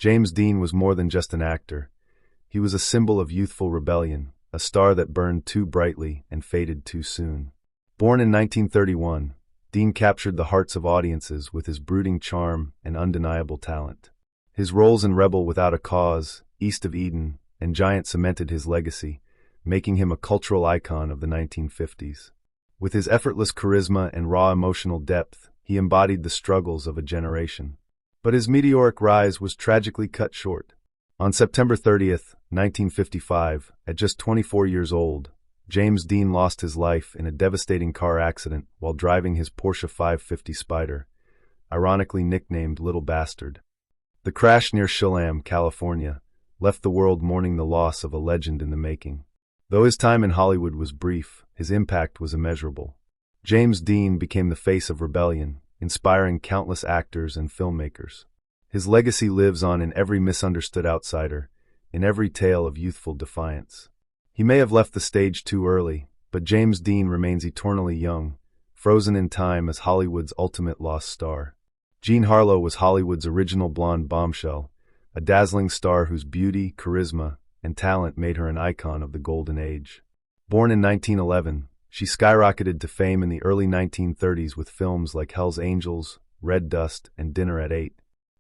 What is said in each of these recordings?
James Dean was more than just an actor. He was a symbol of youthful rebellion, a star that burned too brightly and faded too soon. Born in 1931, Dean captured the hearts of audiences with his brooding charm and undeniable talent. His roles in Rebel Without a Cause, East of Eden, and Giant cemented his legacy, making him a cultural icon of the 1950s. With his effortless charisma and raw emotional depth, he embodied the struggles of a generation. But his meteoric rise was tragically cut short. On September 30th, 1955, at just 24 years old, James Dean lost his life in a devastating car accident while driving his Porsche 550 Spyder, ironically nicknamed Little Bastard. The crash near Chelan, California, left the world mourning the loss of a legend in the making. Though his time in Hollywood was brief, his impact was immeasurable. James Dean became the face of rebellion, inspiring countless actors and filmmakers. His legacy lives on in every misunderstood outsider, in every tale of youthful defiance. He may have left the stage too early, but James Dean remains eternally young, frozen in time as Hollywood's ultimate lost star. Jean Harlow was Hollywood's original blonde bombshell, a dazzling star whose beauty, charisma, and talent made her an icon of the golden age. Born in 1911, she skyrocketed to fame in the early 1930s with films like Hell's Angels, Red Dust, and Dinner at 8.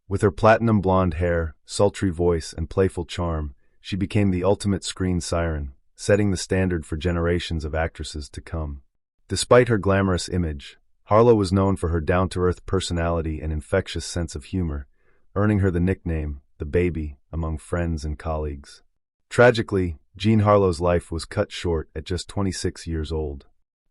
With her platinum blonde hair, sultry voice, and playful charm, she became the ultimate screen siren, setting the standard for generations of actresses to come. Despite her glamorous image, Harlow was known for her down-to-earth personality and infectious sense of humor, earning her the nickname, the Baby, among friends and colleagues. Tragically, Jean Harlow's life was cut short at just 26 years old.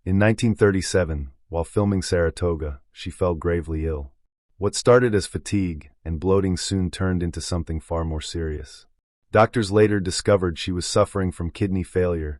In 1937, while filming Saratoga, she fell gravely ill. What started as fatigue and bloating soon turned into something far more serious. Doctors later discovered she was suffering from kidney failure,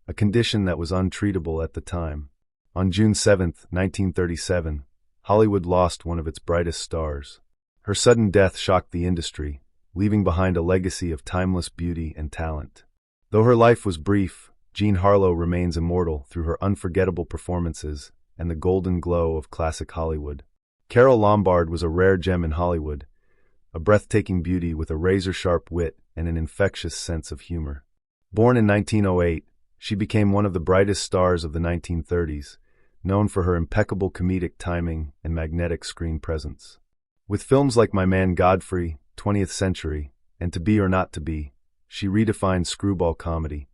a condition that was untreatable at the time. On June 7, 1937, Hollywood lost one of its brightest stars. Her sudden death shocked the industry, leaving behind a legacy of timeless beauty and talent. Though her life was brief, Jean Harlow remains immortal through her unforgettable performances and the golden glow of classic Hollywood. Carole Lombard was a rare gem in Hollywood, a breathtaking beauty with a razor-sharp wit and an infectious sense of humor. Born in 1908, she became one of the brightest stars of the 1930s, known for her impeccable comedic timing and magnetic screen presence. With films like My Man Godfrey, 20th Century, and To Be or Not to Be, she redefined screwball comedy,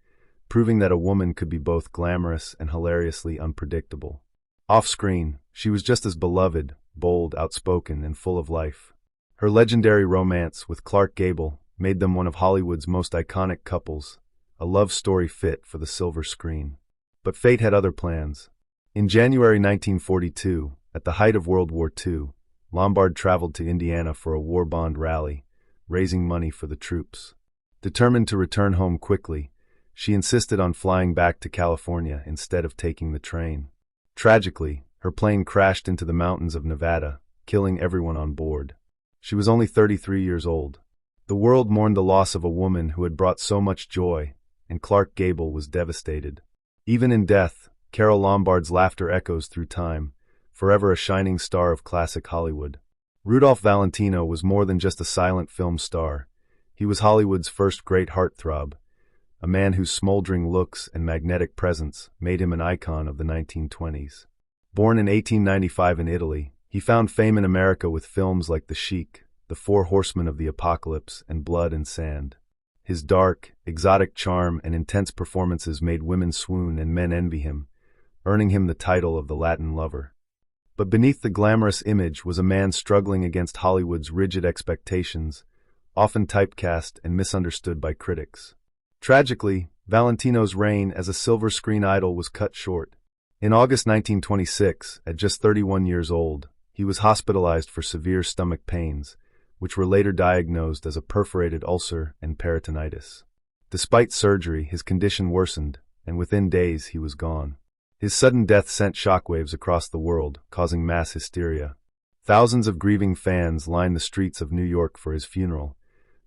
proving that a woman could be both glamorous and hilariously unpredictable. Off-screen, she was just as beloved, bold, outspoken, and full of life. Her legendary romance with Clark Gable made them one of Hollywood's most iconic couples, a love story fit for the silver screen. But fate had other plans. In January 1942, at the height of World War II, Lombard traveled to Indiana for a war bond rally, raising money for the troops. Determined to return home quickly, she insisted on flying back to California instead of taking the train. Tragically, her plane crashed into the mountains of Nevada, killing everyone on board. She was only 33 years old. The world mourned the loss of a woman who had brought so much joy, and Clark Gable was devastated. Even in death, Carole Lombard's laughter echoes through time, forever a shining star of classic Hollywood. Rudolph Valentino was more than just a silent film star. He was Hollywood's first great heartthrob, a man whose smoldering looks and magnetic presence made him an icon of the 1920s. Born in 1895 in Italy, he found fame in America with films like The Sheik, The Four Horsemen of the Apocalypse, and Blood and Sand. His dark, exotic charm and intense performances made women swoon and men envy him, earning him the title of the Latin Lover. But beneath the glamorous image was a man struggling against Hollywood's rigid expectations, often typecast and misunderstood by critics. Tragically, Valentino's reign as a silver screen idol was cut short. In August 1926, at just 31 years old, he was hospitalized for severe stomach pains, which were later diagnosed as a perforated ulcer and peritonitis. Despite surgery, his condition worsened, and within days he was gone. His sudden death sent shockwaves across the world, causing mass hysteria. Thousands of grieving fans lined the streets of New York for his funeral,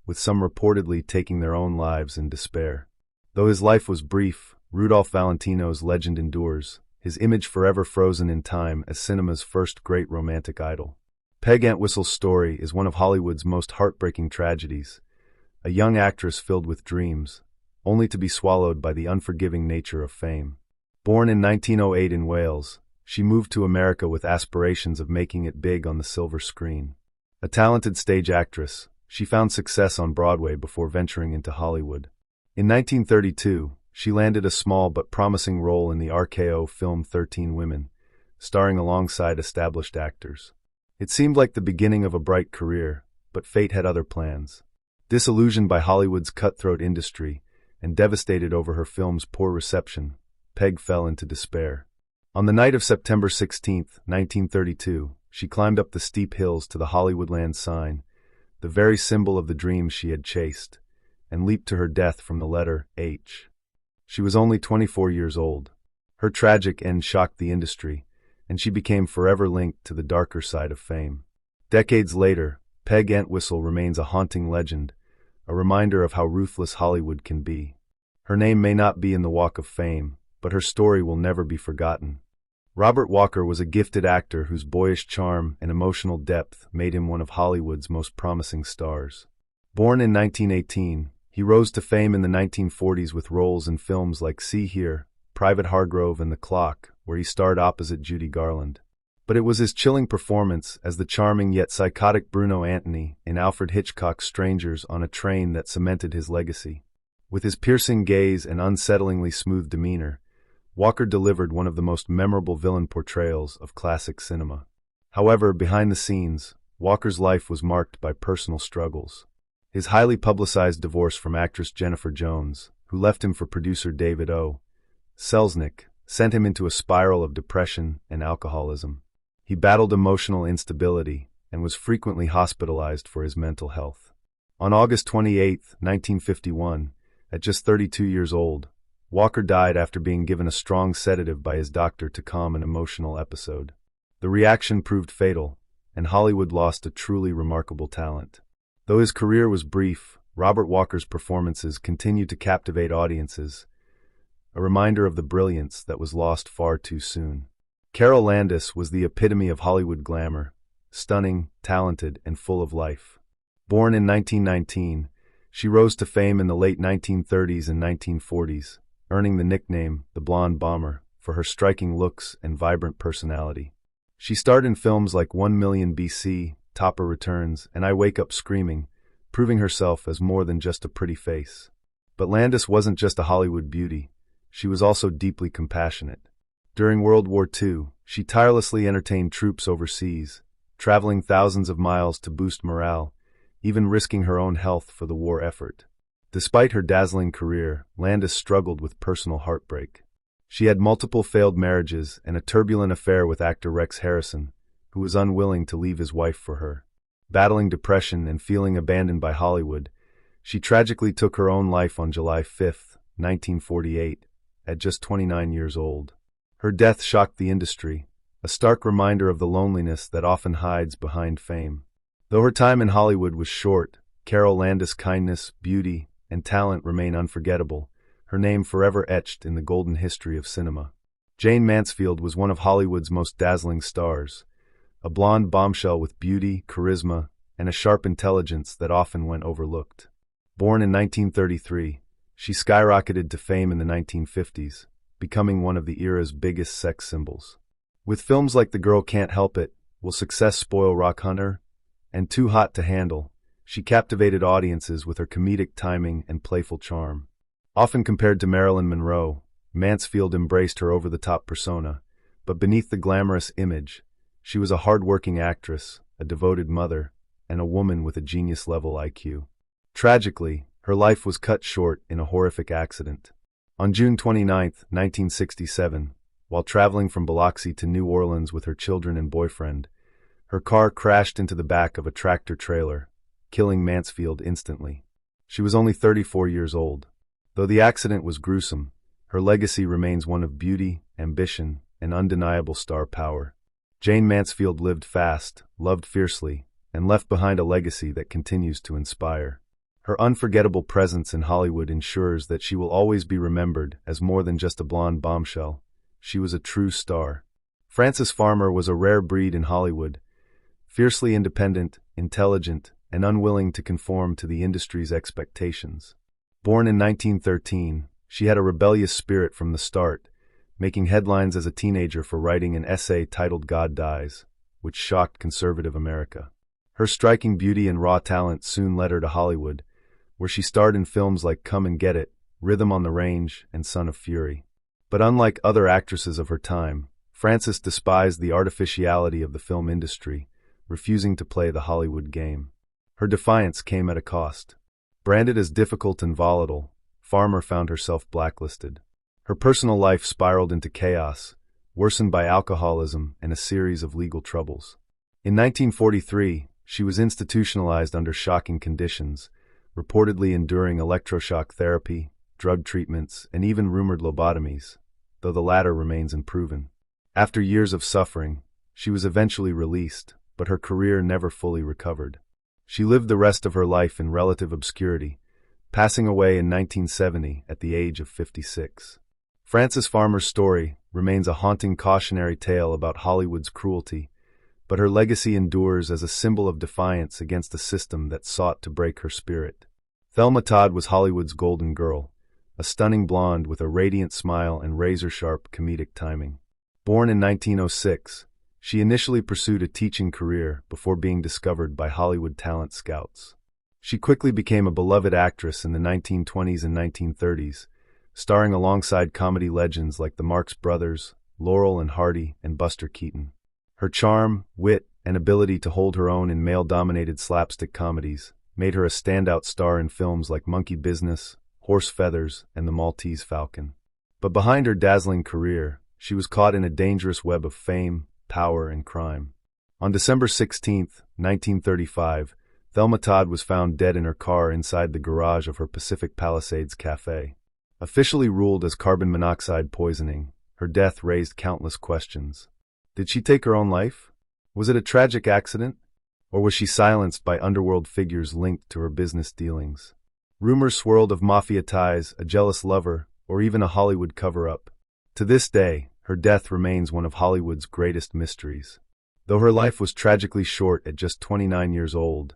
with some reportedly taking their own lives in despair. Though his life was brief, Rudolph Valentino's legend endures, his image forever frozen in time as cinema's first great romantic idol. Peg Entwistle's story is one of Hollywood's most heartbreaking tragedies, a young actress filled with dreams, only to be swallowed by the unforgiving nature of fame. Born in 1908 in Wales, she moved to America with aspirations of making it big on the silver screen. A talented stage actress, she found success on Broadway before venturing into Hollywood. In 1932, she landed a small but promising role in the RKO film 13 Women, starring alongside established actors. It seemed like the beginning of a bright career, but fate had other plans. Disillusioned by Hollywood's cutthroat industry and devastated over her film's poor reception, Peg fell into despair. On the night of September 16, 1932, she climbed up the steep hills to the Hollywoodland sign, the very symbol of the dreams she had chased, and leaped to her death from the letter H. She was only 24 years old. Her tragic end shocked the industry, and she became forever linked to the darker side of fame. Decades later, Peg Entwistle remains a haunting legend, a reminder of how ruthless Hollywood can be. Her name may not be in the Walk of Fame, but her story will never be forgotten. Robert Walker was a gifted actor whose boyish charm and emotional depth made him one of Hollywood's most promising stars. Born in 1918, he rose to fame in the 1940s with roles in films like See Here, Private Hargrove, and The Clock, where he starred opposite Judy Garland. But it was his chilling performance as the charming yet psychotic Bruno Antony in Alfred Hitchcock's Strangers on a Train that cemented his legacy. With his piercing gaze and unsettlingly smooth demeanor, Walker delivered one of the most memorable villain portrayals of classic cinema. However, behind the scenes, Walker's life was marked by personal struggles. His highly publicized divorce from actress Jennifer Jones, who left him for producer David O. Selznick, sent him into a spiral of depression and alcoholism. He battled emotional instability and was frequently hospitalized for his mental health. On August 28, 1951, at just 32 years old, Walker died after being given a strong sedative by his doctor to calm an emotional episode. The reaction proved fatal, and Hollywood lost a truly remarkable talent. Though his career was brief, Robert Walker's performances continued to captivate audiences, a reminder of the brilliance that was lost far too soon. Carol Landis was the epitome of Hollywood glamour, stunning, talented, and full of life. Born in 1919, she rose to fame in the late 1930s and 1940s, earning the nickname the Blonde Bomber for her striking looks and vibrant personality. She starred in films like 1 Million BC, Topper Returns, and I Wake Up Screaming, proving herself as more than just a pretty face. But Landis wasn't just a Hollywood beauty. She was also deeply compassionate. During World War II, she tirelessly entertained troops overseas, traveling thousands of miles to boost morale, even risking her own health for the war effort. Despite her dazzling career, Landis struggled with personal heartbreak. She had multiple failed marriages and a turbulent affair with actor Rex Harrison, who was unwilling to leave his wife for her. Battling depression and feeling abandoned by Hollywood, she tragically took her own life on July 5, 1948, at just 29 years old. Her death shocked the industry, a stark reminder of the loneliness that often hides behind fame. Though her time in Hollywood was short, Carol Landis' kindness, beauty, and talent remain unforgettable, her name forever etched in the golden history of cinema. Jane Mansfield was one of Hollywood's most dazzling stars, a blonde bombshell with beauty, charisma, and a sharp intelligence that often went overlooked. Born in 1933, she skyrocketed to fame in the 1950s, becoming one of the era's biggest sex symbols. With films like The Girl Can't Help It, Will Success Spoil Rock Hunter, and Too Hot to Handle, she captivated audiences with her comedic timing and playful charm. Often compared to Marilyn Monroe, Mansfield embraced her over-the-top persona, but beneath the glamorous image, she was a hard-working actress, a devoted mother, and a woman with a genius-level IQ. Tragically, her life was cut short in a horrific accident. On June 29, 1967, while traveling from Biloxi to New Orleans with her children and boyfriend, her car crashed into the back of a tractor-trailer, killing Mansfield instantly. She was only 34 years old. Though the accident was gruesome, her legacy remains one of beauty, ambition, and undeniable star power. Jane Mansfield lived fast, loved fiercely, and left behind a legacy that continues to inspire. Her unforgettable presence in Hollywood ensures that she will always be remembered as more than just a blonde bombshell. She was a true star. Frances Farmer was a rare breed in Hollywood, fiercely independent, intelligent, and unwilling to conform to the industry's expectations. Born in 1913, she had a rebellious spirit from the start, making headlines as a teenager for writing an essay titled God Dies, which shocked conservative America. Her striking beauty and raw talent soon led her to Hollywood, where she starred in films like Come and Get It, Rhythm on the Range, and Son of Fury. But unlike other actresses of her time, Frances despised the artificiality of the film industry, refusing to play the Hollywood game. Her defiance came at a cost. Branded as difficult and volatile, Farmer found herself blacklisted. Her personal life spiraled into chaos, worsened by alcoholism and a series of legal troubles. In 1943, she was institutionalized under shocking conditions, reportedly enduring electroshock therapy, drug treatments, and even rumored lobotomies, though the latter remains unproven. After years of suffering, she was eventually released, but her career never fully recovered. She lived the rest of her life in relative obscurity, passing away in 1970 at the age of 56. Frances Farmer's story remains a haunting cautionary tale about Hollywood's cruelty, but her legacy endures as a symbol of defiance against a system that sought to break her spirit. Thelma Todd was Hollywood's golden girl, a stunning blonde with a radiant smile and razor-sharp comedic timing. Born in 1906, she initially pursued a teaching career before being discovered by Hollywood talent scouts. She quickly became a beloved actress in the 1920s and 1930s, starring alongside comedy legends like the Marx Brothers, Laurel and Hardy, and Buster Keaton. Her charm, wit, and ability to hold her own in male-dominated slapstick comedies made her a standout star in films like Monkey Business, Horse Feathers, and The Maltese Falcon. But behind her dazzling career, she was caught in a dangerous web of fame, power, and crime. On December 16, 1935, Thelma Todd was found dead in her car inside the garage of her Pacific Palisades cafe. Officially ruled as carbon monoxide poisoning, her death raised countless questions. Did she take her own life? Was it a tragic accident? Or was she silenced by underworld figures linked to her business dealings? Rumors swirled of mafia ties, a jealous lover, or even a Hollywood cover-up. To this day, her death remains one of Hollywood's greatest mysteries. Though her life was tragically short at just 29 years old,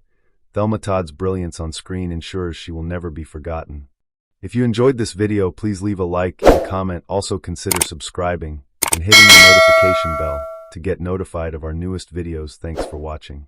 Thelma Todd's brilliance on screen ensures she will never be forgotten. If you enjoyed this video, please leave a like and a comment. Also consider subscribing and hitting the notification bell to get notified of our newest videos. Thanks for watching.